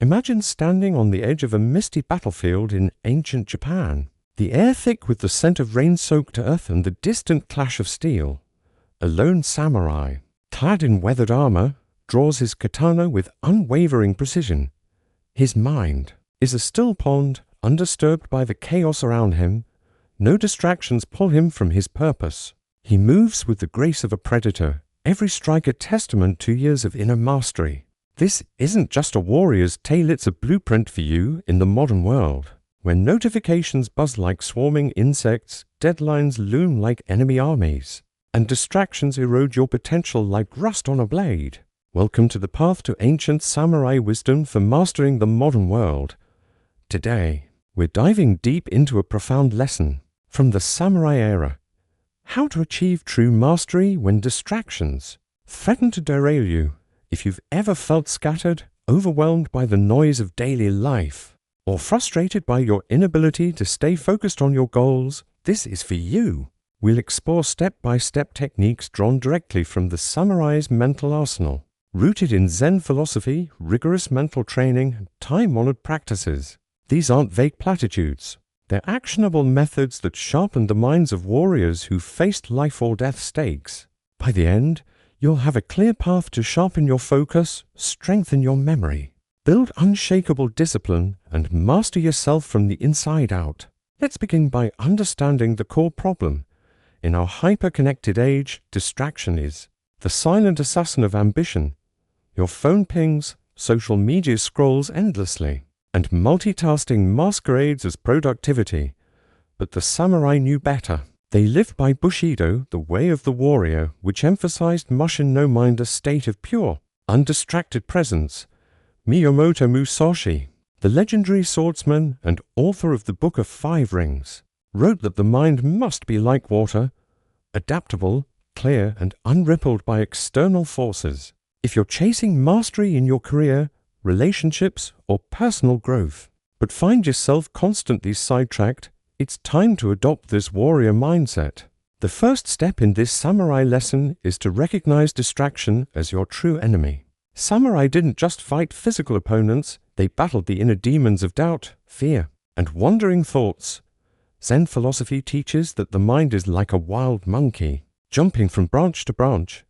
Imagine standing on the edge of a misty battlefield in ancient Japan, the air thick with the scent of rain-soaked earth and the distant clash of steel. A lone samurai, clad in weathered armor, draws his katana with unwavering precision. His mind is a still pond, undisturbed by the chaos around him. No distractions pull him from his purpose. He moves with the grace of a predator, every strike a testament to years of inner mastery. This isn't just a warrior's tale, it's a blueprint for you in the modern world, where notifications buzz like swarming insects, deadlines loom like enemy armies, and distractions erode your potential like rust on a blade. Welcome to the path to ancient samurai wisdom for mastering the modern world. Today, we're diving deep into a profound lesson from the samurai era. How to achieve true mastery when distractions threaten to derail you. If you've ever felt scattered, overwhelmed by the noise of daily life, or frustrated by your inability to stay focused on your goals, this is for you. We'll explore step-by-step techniques drawn directly from the samurai's mental arsenal, rooted in Zen philosophy, rigorous mental training, and time-honored practices. These aren't vague platitudes. They're actionable methods that sharpen the minds of warriors who faced life-or-death stakes. By the end, you'll have a clear path to sharpen your focus, strengthen your memory, build unshakable discipline, and master yourself from the inside out. Let's begin by understanding the core problem. In our hyper-connected age, distraction is the silent assassin of ambition. Your phone pings, social media scrolls endlessly, and multitasking masquerades as productivity. But the samurai knew better. They lived by Bushido, the way of the warrior, which emphasized mushin no mind, a state of pure, undistracted presence. Miyamoto Musashi, the legendary swordsman and author of the Book of Five Rings, wrote that the mind must be like water, adaptable, clear, and unrippled by external forces. If you're chasing mastery in your career, relationships, or personal growth, but find yourself constantly sidetracked, it's time to adopt this warrior mindset. The first step in this samurai lesson is to recognize distraction as your true enemy. Samurai didn't just fight physical opponents, they battled the inner demons of doubt, fear, and wandering thoughts. Zen philosophy teaches that the mind is like a wild monkey, jumping from branch to branch.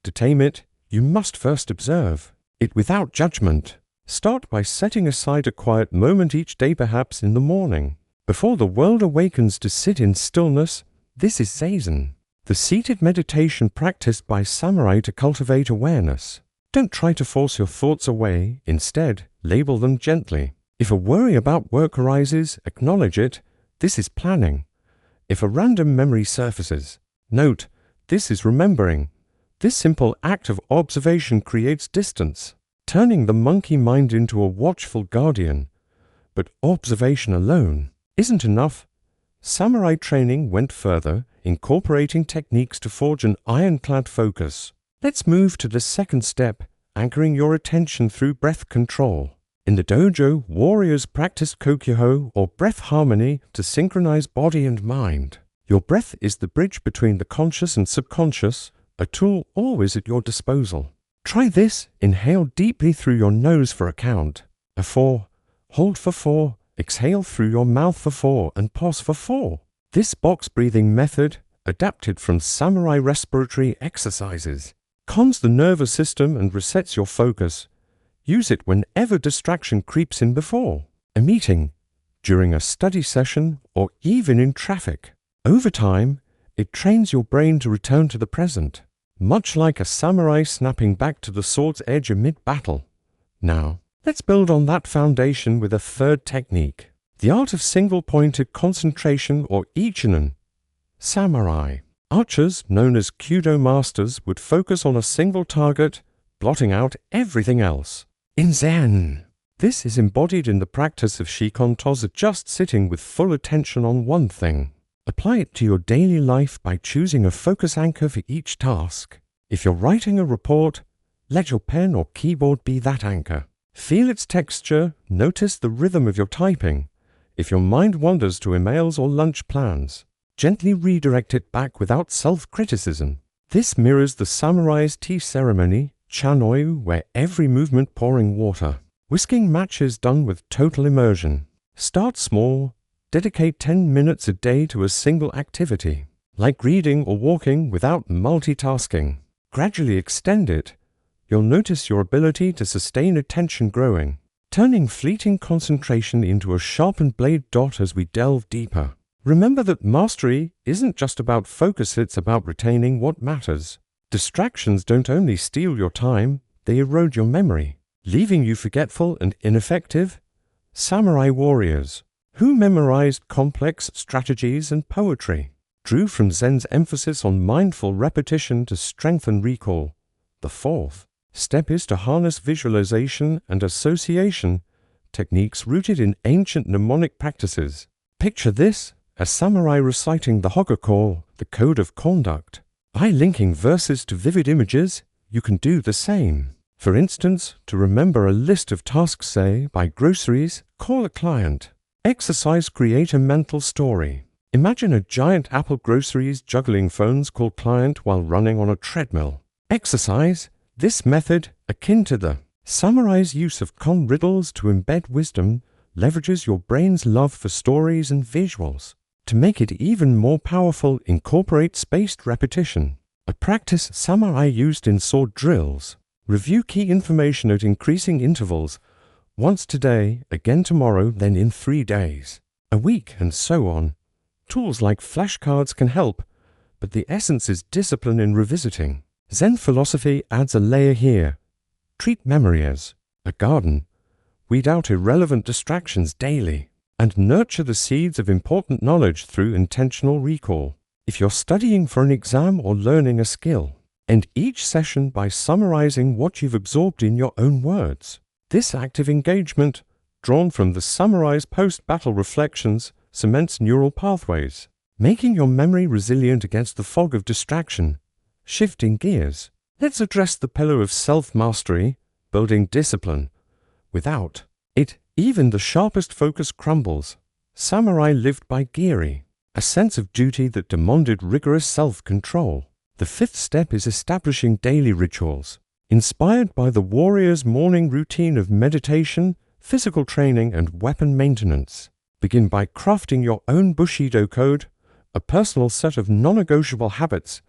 To tame it, you must first observe it without judgment. Start by setting aside a quiet moment each day, perhaps in the morning. Before the world awakens to sit in stillness, this is Zazen, the seated meditation practiced by samurai to cultivate awareness. Don't try to force your thoughts away, instead, label them gently. If a worry about work arises, acknowledge it. This is planning. If a random memory surfaces, note, this is remembering. This simple act of observation creates distance, turning the monkey mind into a watchful guardian. But observation alone isn't enough. Samurai training went further, incorporating techniques to forge an ironclad focus. Let's move to the second step, anchoring your attention through breath control. In the dojo, warriors practiced kokyoho, or breath harmony, to synchronize body and mind. Your breath is the bridge between the conscious and subconscious, a tool always at your disposal. Try this. Inhale deeply through your nose for a count. A 4. Hold for 4. Exhale through your mouth for 4 and pause for 4. This box breathing method, adapted from samurai respiratory exercises, calms the nervous system and resets your focus. Use it whenever distraction creeps in, before a meeting, during a study session, or even in traffic. Over time, it trains your brain to return to the present, much like a samurai snapping back to the sword's edge amid battle. Now, let's build on that foundation with a third technique, the art of single-pointed concentration, or ichinen. Samurai archers, known as Kyudo masters, would focus on a single target, blotting out everything else. In Zen, this is embodied in the practice of Shikon Toza, just sitting with full attention on one thing. Apply it to your daily life by choosing a focus anchor for each task. If you're writing a report, let your pen or keyboard be that anchor. Feel its texture, notice the rhythm of your typing. If your mind wanders to emails or lunch plans, gently redirect it back without self-criticism. This mirrors the samurai's tea ceremony, chanoi, where every movement pouring water. Whisking matches done with total immersion. Start small. Dedicate 10 minutes a day to a single activity, like reading or walking without multitasking. Gradually extend it. You'll notice your ability to sustain attention growing, turning fleeting concentration into a sharpened blade dot as we delve deeper. Remember that mastery isn't just about focus, it's about retaining what matters. Distractions don't only steal your time, they erode your memory, leaving you forgetful and ineffective. Samurai warriors, who memorized complex strategies and poetry, drew from Zen's emphasis on mindful repetition to strengthen recall. The fourth step is to harness visualization and association, techniques rooted in ancient mnemonic practices. Picture this: a samurai reciting the Hokka call, the code of conduct. By linking verses to vivid images, you can do the same. For instance, to remember a list of tasks, say, by groceries, call a client. Exercise: create a mental story. Imagine a giant Apple groceries juggling phones called client while running on a treadmill. Exercise: this method, akin to the samurai's use of con riddles to embed wisdom, leverages your brain's love for stories and visuals. To make it even more powerful, incorporate spaced repetition, a practice samurai used in sword drills. Review key information at increasing intervals, once today, again tomorrow, then in 3 days, a week, and so on. Tools like flashcards can help, but the essence is discipline in revisiting. Zen philosophy adds a layer here. Treat memory as a garden. Weed out irrelevant distractions daily, and nurture the seeds of important knowledge through intentional recall. If you're studying for an exam or learning a skill, end each session by summarizing what you've absorbed in your own words. This active engagement, drawn from the samurai's post-battle reflections, cements neural pathways, making your memory resilient against the fog of distraction. Shifting gears, let's address the pillar of self-mastery, building discipline. Without it, even the sharpest focus crumbles. Samurai lived by giri, a sense of duty that demanded rigorous self-control. The fifth step is establishing daily rituals, inspired by the warrior's morning routine of meditation, physical training, and weapon maintenance. Begin by crafting your own Bushido code, a personal set of non-negotiable habits.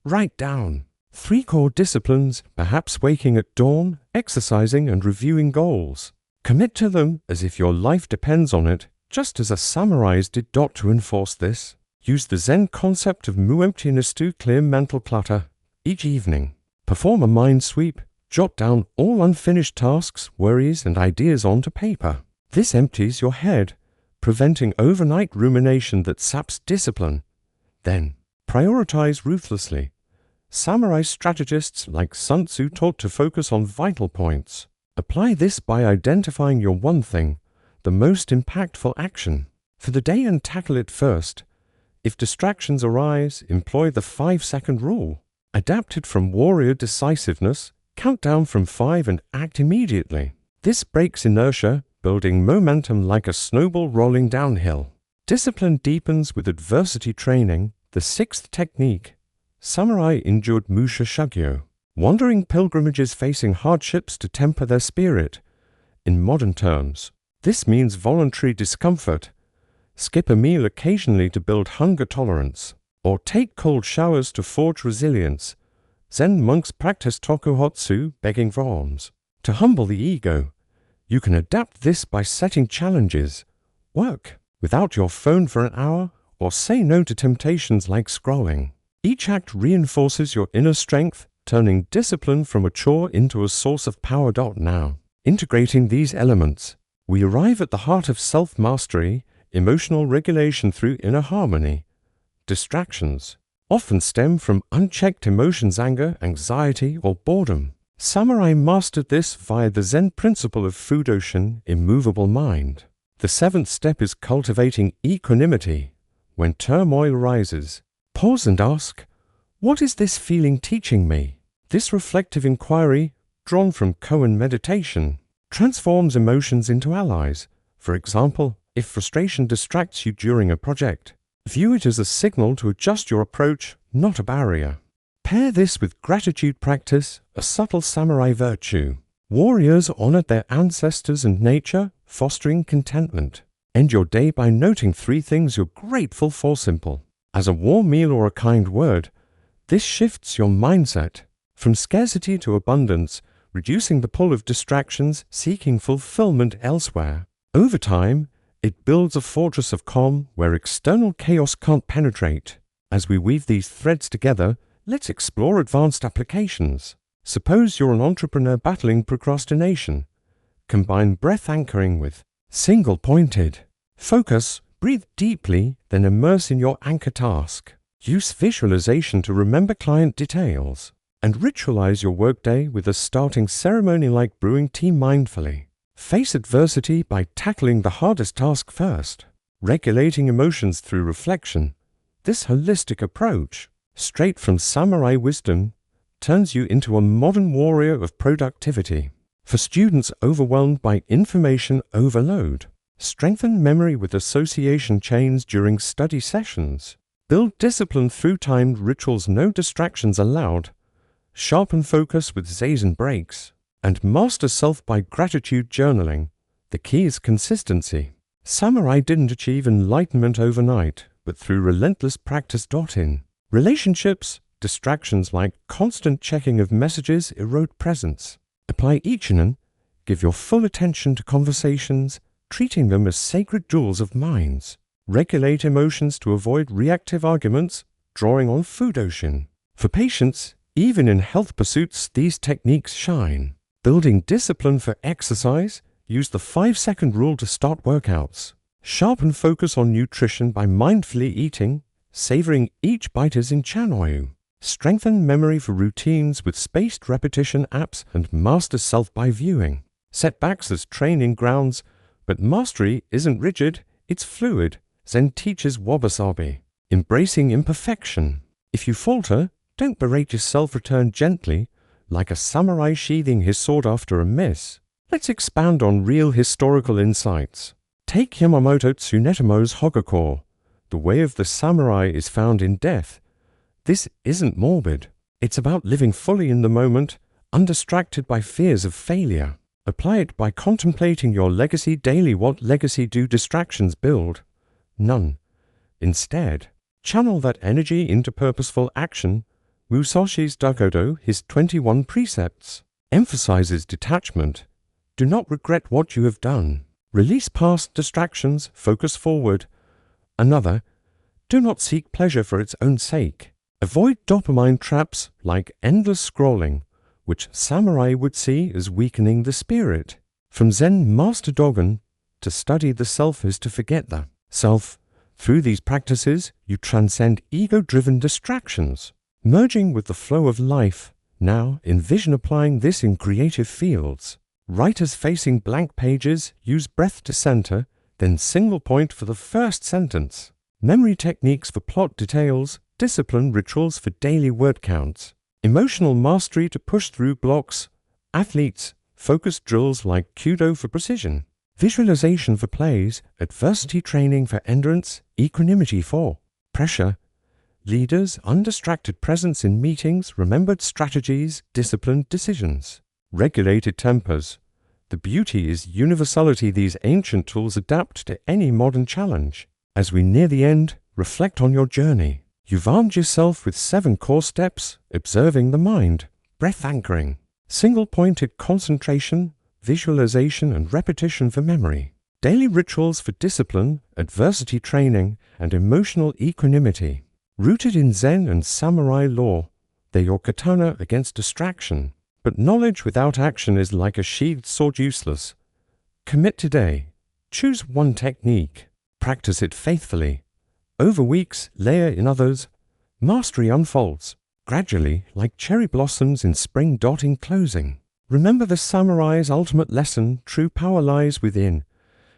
Write down 3 core disciplines, perhaps waking at dawn, exercising, and reviewing goals. Commit to them as if your life depends on it, just as a samurai's did. To enforce this, use the Zen concept of mu-emptiness to clear mental clutter. Each evening, perform a mind sweep, jot down all unfinished tasks, worries, and ideas onto paper. This empties your head, preventing overnight rumination that saps discipline. Then, prioritize ruthlessly. Samurai strategists like Sun Tzu taught to focus on vital points. Apply this by identifying your one thing, the most impactful action, for the day, and tackle it first. If distractions arise, employ the 5-second rule. Adapted from warrior decisiveness, count down from 5 and act immediately. This breaks inertia, building momentum like a snowball rolling downhill. Discipline deepens with adversity training. The 6th technique. Samurai endured musha shugyo, wandering pilgrimages facing hardships to temper their spirit. In modern terms, this means voluntary discomfort. Skip a meal occasionally to build hunger tolerance, or take cold showers to forge resilience. Zen monks practice tokuhotsu, begging for alms, to humble the ego. You can adapt this by setting challenges. Work without your phone for an hour, or say no to temptations like scrolling. Each act reinforces your inner strength, turning discipline from a chore into a source of power. Now, integrating these elements, we arrive at the heart of self-mastery, emotional regulation through inner harmony. Distractions often stem from unchecked emotions, anger, anxiety, or boredom. Samurai mastered this via the Zen principle of Fudoshin, immovable mind. The 7th step is cultivating equanimity. When turmoil rises, pause and ask, what is this feeling teaching me? This reflective inquiry, drawn from koan meditation, transforms emotions into allies. For example, if frustration distracts you during a project, view it as a signal to adjust your approach, not a barrier. Pair this with gratitude practice, a subtle samurai virtue. Warriors honored their ancestors and nature, fostering contentment. End your day by noting 3 things you're grateful for. Simple as a warm meal or a kind word. This shifts your mindset from scarcity to abundance, reducing the pull of distractions seeking fulfillment elsewhere. Over time, it builds a fortress of calm where external chaos can't penetrate. As we weave these threads together, let's explore advanced applications. Suppose you're an entrepreneur battling procrastination. Combine breath anchoring with single-pointed focus. Breathe deeply, then immerse in your anchor task. Use visualization to remember client details. And ritualize your workday with a starting ceremony like brewing tea mindfully. Face adversity by tackling the hardest task first. Regulating emotions through reflection. This holistic approach, straight from samurai wisdom, turns you into a modern warrior of productivity. For students overwhelmed by information overload, strengthen memory with association chains during study sessions. Build discipline through timed rituals, no distractions allowed. Sharpen focus with zazen breaks. And master self by gratitude journaling. The key is consistency. Samurai didn't achieve enlightenment overnight, but through relentless practice. In relationships, distractions like constant checking of messages erode presence. Apply Ichinen. Give your full attention to conversations, treating them as sacred jewels of minds. Regulate emotions to avoid reactive arguments, drawing on Fudoshin. For patients, even in health pursuits, these techniques shine. Building discipline for exercise, use the 5-second rule to start workouts. Sharpen focus on nutrition by mindfully eating, savoring each bite as in Chanoyu. Strengthen memory for routines with spaced repetition apps and master self by viewing. Setbacks as training grounds, but mastery isn't rigid, it's fluid. Zen teaches wabi-sabi. Embracing imperfection. If you falter, don't berate yourself, return gently, like a samurai sheathing his sword after a miss. Let's expand on real historical insights. Take Yamamoto Tsunetomo's Hogakure. The way of the samurai is found in death. This isn't morbid. It's about living fully in the moment, undistracted by fears of failure. Apply it by contemplating your legacy daily. What legacy do distractions build? None. Instead, channel that energy into purposeful action. Musashi's Dagodo, his 21 precepts, emphasizes detachment. Do not regret what you have done. Release past distractions, focus forward. Another, do not seek pleasure for its own sake. Avoid dopamine traps like endless scrolling, which samurai would see as weakening the spirit. From Zen Master Dogen, to study the self is to forget the self. Through these practices, you transcend ego-driven distractions, merging with the flow of life. Now, envision applying this in creative fields. Writers facing blank pages use breath to center, then single point for the first sentence. Memory techniques for plot details, discipline rituals for daily word counts. Emotional mastery to push through blocks. Athletes, focus drills like Kudo for precision. Visualization for plays, adversity training for endurance, equanimity for pressure. Leaders, undistracted presence in meetings, remembered strategies, disciplined decisions. Regulated tempers. The beauty is universality. These ancient tools adapt to any modern challenge. As we near the end, reflect on your journey. You've armed yourself with 7 core steps: observing the mind, breath anchoring, single-pointed concentration, visualization and repetition for memory, daily rituals for discipline, adversity training, and emotional equanimity. Rooted in Zen and samurai lore, they're your katana against distraction. But knowledge without action is like a sheathed sword, useless. Commit today. Choose one technique. Practice it faithfully. Over weeks, layer in others. Mastery unfolds, gradually, like cherry blossoms in spring. In closing, remember the samurai's ultimate lesson: true power lies within.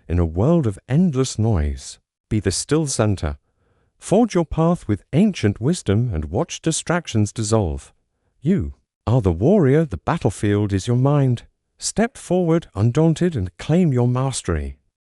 In a world of endless noise, be the still center. Forge your path with ancient wisdom and watch distractions dissolve. You are the warrior, the battlefield is your mind. Step forward undaunted and claim your mastery.